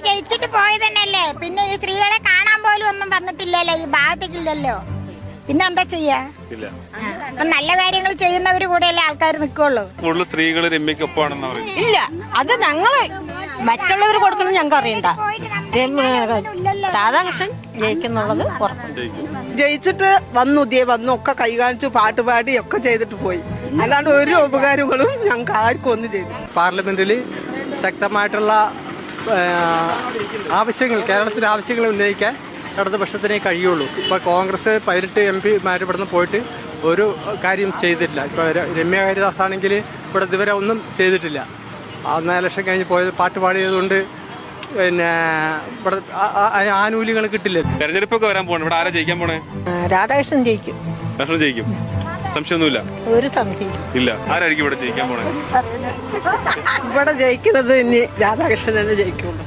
ജയിച്ചിട്ട് പോയത് തന്നെയല്ലേ, പിന്നെ ഈ സ്ത്രീകളെ കാണാൻ പോലും ഒന്നും വന്നിട്ടില്ലല്ലോ, ഈ ഭാഗത്തേക്കില്ലല്ലോ. പിന്നെ എന്താ ചെയ്യാ? നല്ല കാര്യങ്ങൾ ചെയ്യുന്നവര് കൂടെയല്ലേ ആൾക്കാർ നിൽക്കുള്ളൂ. കൂടുതൽ സ്ത്രീകൾ രമ്യക്കൊപ്പാണെന്ന് പറയുന്നത് ഇല്ല, അത് ഞങ്ങള് മറ്റുള്ളവർ കൊടുക്കണം ഞങ്ങൾക്ക് അറിയണ്ട. രാധാകൃഷ്ണൻ ജയിക്കുന്നുള്ളത് ഉറപ്പുണ്ട്. ജയിച്ചിട്ട് വന്നു ഒക്കെ കൈ കാണിച്ചു പാട്ടുപാടി ഒക്കെ ചെയ്തിട്ട് പോയി. അല്ലാണ്ട് ഒരു ഉപകാരങ്ങളും ഞങ്ങൾക്ക് ആർക്കും ഒന്നും ചെയ്തു. പാർലമെന്റിൽ ശക്തമായിട്ടുള്ള ആവശ്യങ്ങൾ, കേരളത്തിന്റെ ആവശ്യങ്ങൾ ഉന്നയിക്കാൻ ഇടതുപക്ഷത്തിനേ കഴിയുള്ളൂ. ഇപ്പോൾ കോൺഗ്രസ് 18 MP ഇവിടുന്ന് പോയിട്ട് ഒരു കാര്യം ചെയ്തിട്ടില്ല. ഇപ്പോൾ രമ്യ ഹരിദാസ് ആണെങ്കിൽ ഇവിടെ ഇതുവരെ ഒന്നും ചെയ്തിട്ടില്ല. 4 ലക്ഷം കഴിഞ്ഞ് പോയത് പാട്ട് പാടിയതുകൊണ്ട് പിന്നെ ഇവിടെ ആനുകൂല്യങ്ങൾ കിട്ടില്ല. തെരഞ്ഞെടുപ്പൊക്കെ വരാൻ പോകണം. ഇവിടെ ആരാ ജയിക്കാൻ പോണേ? രാധാകൃഷ്ണൻ ജയിക്കും. രാഷ്ട്രം ജയിക്കും, സംശയമൊന്നുമില്ല. ഒരു സംശയം ഇല്ല. ആരായിരിക്കും ഇവിടെ ജയിക്കാൻ പോണേ? ഇവിടെ ജയിക്കുന്നത് ഇനി രാധാകൃഷ്ണൻ തന്നെ ജയിക്കുള്ളൂ.